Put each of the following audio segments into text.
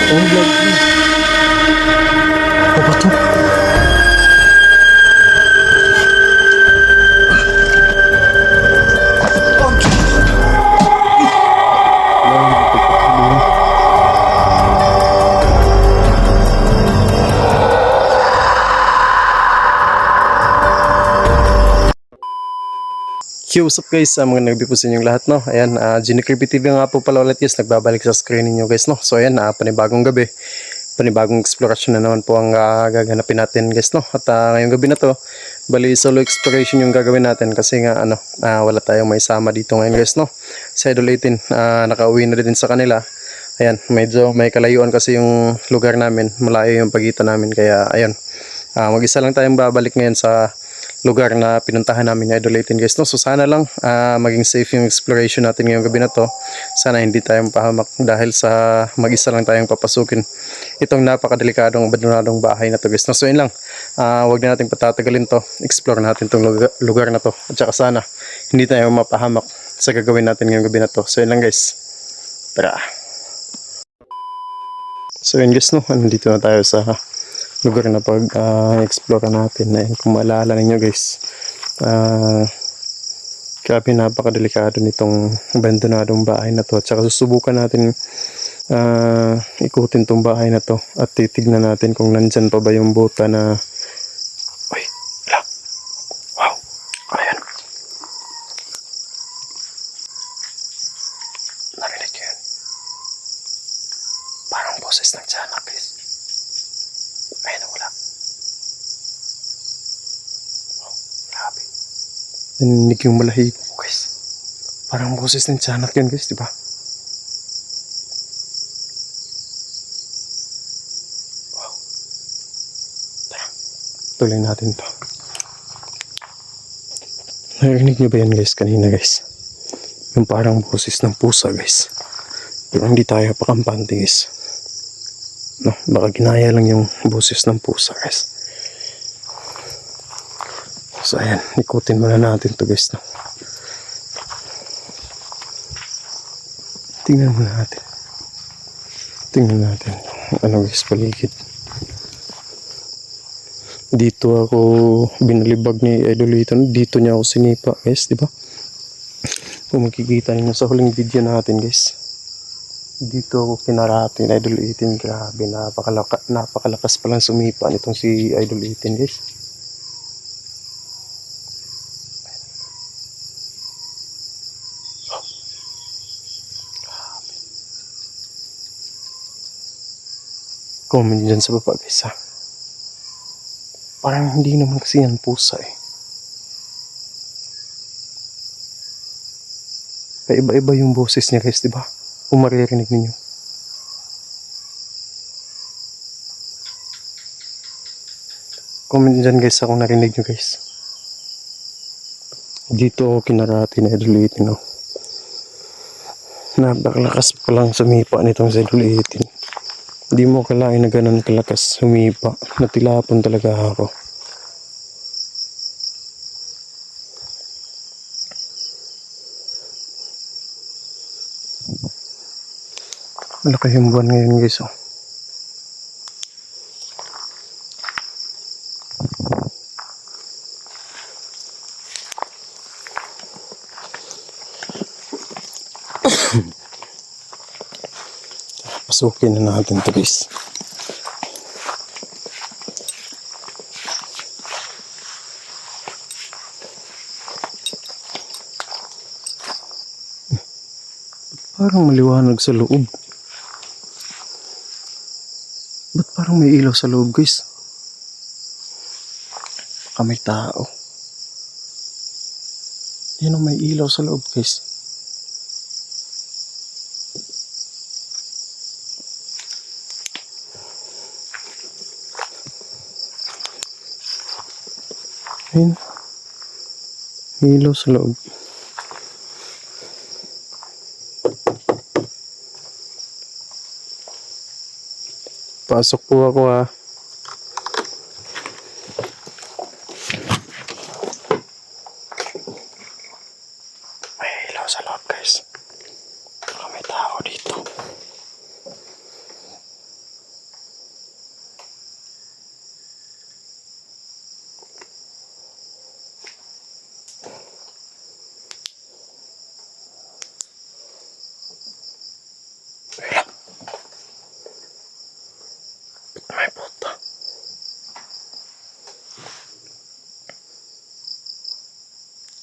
Oh, lagi. Ano ba to? Yo, what's up guys, mga nagbi po sa inyong lahat, no? Ayan, Genie Creepy TV nga po pala ulit guys, nagbabalik sa screen ninyo guys, no? So ayan, panibagong gabi, panibagong exploration na naman po ang gaganapin natin guys, no? At ngayong gabi na to, bali solo exploration yung gagawin natin kasi nga wala tayong may sama dito ngayon guys, no? Sa Idol 18, nakauwi na din sa kanila. Ayan, medyo may kalayuan kasi yung lugar namin, malayo yung pagitan namin, kaya ayan, mag-isa lang tayong babalik ngayon sa lugar na pinuntahan namin ni Idol 18 guys, no? So sana lang maging safe yung exploration natin ngayong gabi na to. Sana hindi tayo mapahamak dahil sa mag-isa lang tayong papasukin itong napakadelikadong abandonadong bahay na to guys, no? So yun lang, wag na natin patatagalin to, explore natin tong lugar na to, at saka sana hindi tayo mapahamak sa gagawin natin ngayong gabi na to. So yun lang guys, tara. So yun guys, no, nandito na tayo sa lugar na pag-explore natin. Ayan, kung maalala ninyo guys, grabe napakadelikado nitong abandonadong bahay na to, at saka susubukan natin ikutin tong bahay na to at titignan natin kung nandyan pa ba yung buta na uy, hala, wow, ayan, narinig yun, parang boses ng tiyanak guys. Ayun, wala. Oh, grabe. Naninig yung malahibo guys. Parang boses ng tiyanak yun guys, diba? Wow. Tara, tuloy natin to. Narinig nyo ba yan guys kanina guys? Yung parang boses ng pusa guys. Pero hindi tayo pakampante guys. No, baka ginaya lang yung boses ng pusa guys. So ayan, ikutin muna natin to guys, no? Tingnan muna natin. Tingnan natin ano guys, paligid. Dito ako binalibag ni Idol 18. Dito niya ako sinipa guys, di ba? Kung makikita niyo sa huling video natin guys, dito ako kinarate ni Idol 18. Grabe, napakalakas palang sumipa nitong si Idol 18 guys. Comment dyan sa baba guys, ha. Parang hindi naman kasi yan pusa eh. Paiba-iba yung boses niya guys, diba? Kung maririnig ninyo. Comment dyan guys kung narinig nyo guys. Dito ako kinarati na Idol 18, no? Napakalakas pa lang sumipa nitong si Idol 18. Hindi mo kalain na ganun kalakas sumipa. Natilapon talaga ako. Malaki yung buwan ngayon guys, oh. Pasukin na natin to guys. Parang maliwanag sa loob. Ba't parang may ilaw sa loob guys? Baka may tao. Yan o, may ilaw sa loob guys. Ayun. May ilaw sa loob. Pasok po ako, ha. May ilaw sa loob guys. Baka may tao dito.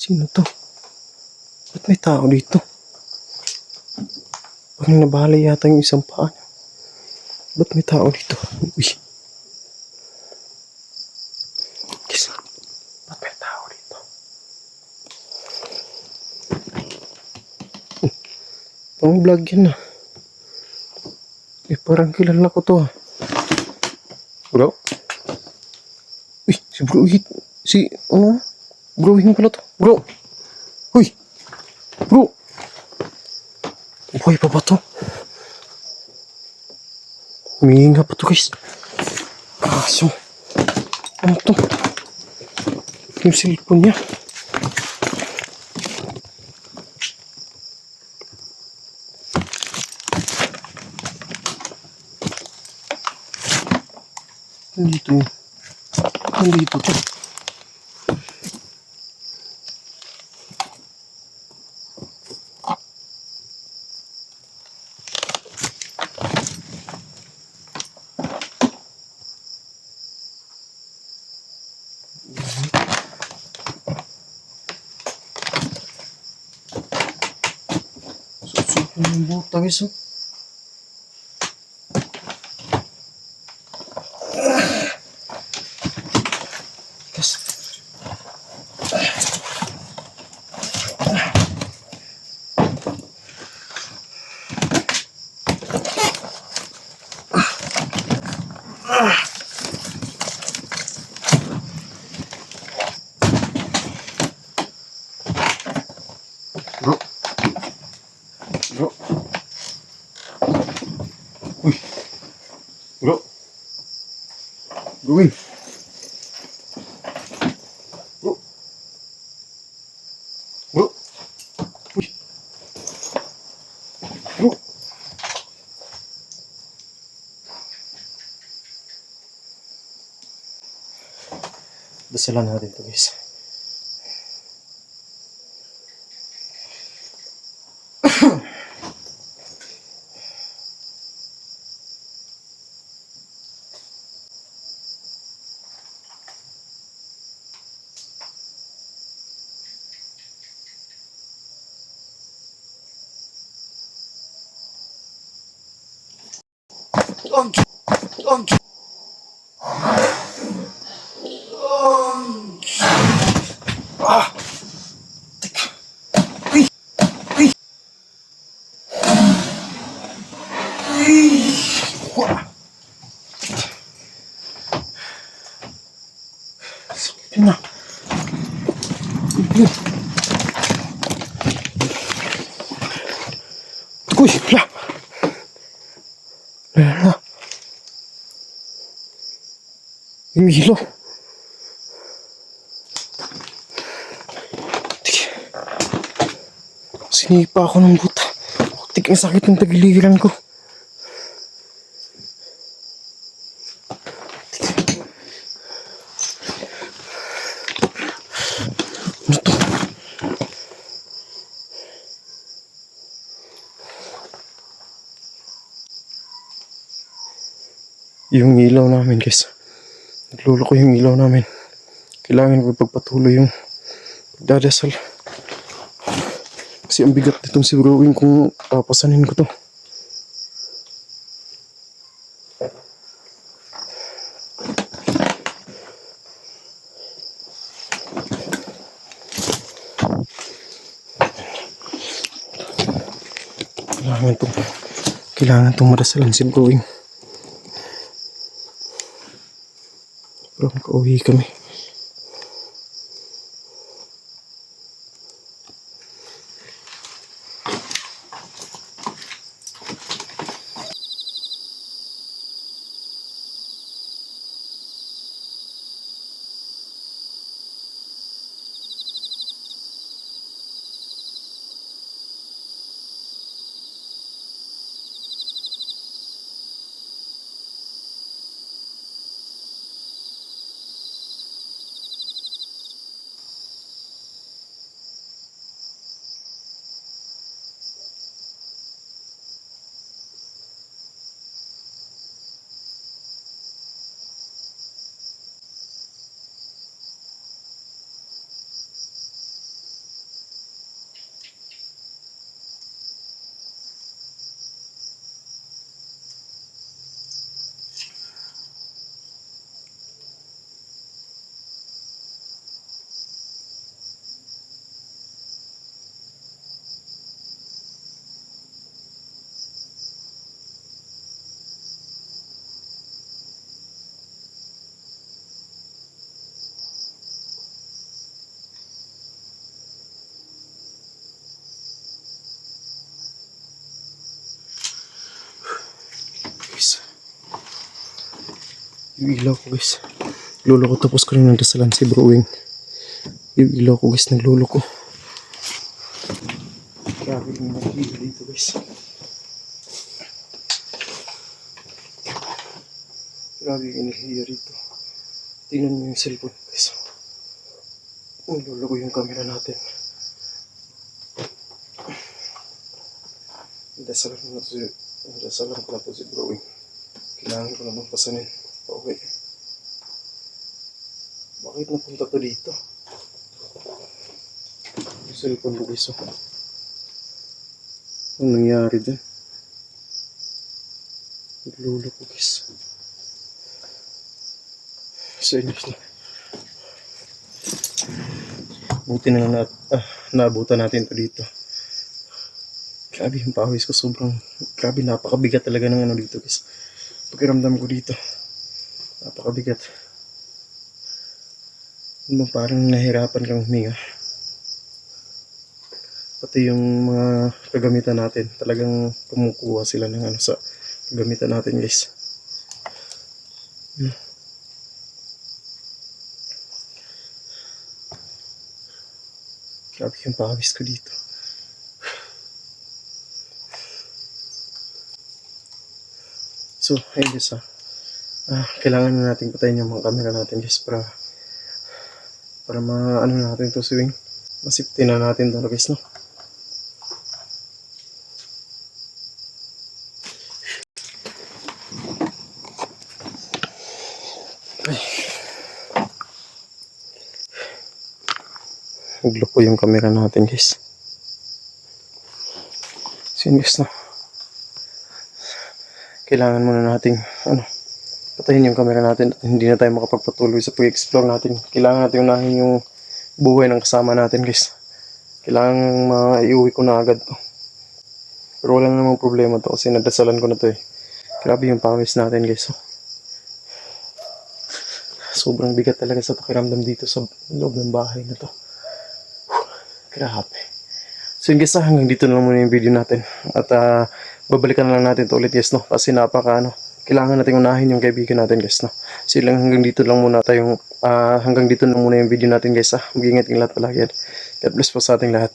Sino to? Ba't may tao dito? Parang nabahala yata yung isang paa niya. Ba't may tao dito? Uy. Guys, ba't may tao dito? Pang vlog yan ah. Parang kilala ko to ah. Bro? Uy, si bro hit. Ano? Bro hit pala to. Bro! Uy! Bro! Buhay pa ba to? Humihinga pa to guys. Kaso, ano to? Yung cellphone niya. Nandito to. Susok ng buta guys oh. Guys. Bro. Bro. Uy. Bro. Bro. Bro. Bro. Uy. Bro. Dasalan natin to guys. Yun na. Uy, la. La. Yung hilo. Sinipa ako ng buta. Putik ang sakit ng tagiliran ko. Ano to? Yung ilaw namin guys. Nagluloko yung ilaw namin. Kailangan ko ipagpatuloy yung pagdadasal. Kasi ang bigat nitong si Brewing kung papasanin ko to. Kailangan itong madasalan si Brewing. Pero makauwi kami. Yung ilaw ko guys. Lolo ko tapos ko rin nagdasalan si Bro Wing. Yung ilaw ko guys, naglolo ko. Grabe yung mag-ilaw dito guys. Grabe yung enerhiya rito. Tingnan mo yung cellphone guys. Naglolo ko yung camera natin. Dasalan ko na to si Bro Wing. Kailangan ko naman pasanin. Okay. Bakit napunta to dito? Yung cellphone ko guys. Anong nangyari dyan? Naglolo ko guys. So yun guys. Buti na lang naabutan natin to dito. Grabe yung pawis ko, sobrang grabe, napakabigat talaga ng ano dito guys. Pakiramdam ko dito, napakabigat. Parang nahirapan kang huminga. Pati yung mga kagamitan natin, talagang kumukuha sila ng ano sa kagamitan natin guys. Grabe yung pawis ko dito. So, ayun guys kailangan na natin patayin yung mga camera natin guys para ano natin to si Wing. Masipti na natin to guys, no? Ay. Naglock ko yung camera natin guys. So yun guys, no? Kailangan muna nating patayin yung camera natin at hindi na tayo makapagpatuloy sa pag-explore natin. Kailangan natin unahin yung buhay ng kasama natin guys. Kailangan maiuwi ko na agad to. Pero wala namang problema to kasi nadasalan ko na to eh. Grabe yung pawis natin guys. Sobrang bigat talaga sa pakiramdam dito sa loob ng bahay na to. Grabe. So yun guys, hanggang dito na lang muna yung video natin. At babalikan na lang natin to ulit guys, no? Kasi kailangan natin unahin yung kaibigan natin guys, no? So hanggang dito lang muna tayong hanggang dito na muna yung video natin guys, Mag-ingat yung lahat palagi. God bless po sa ating lahat.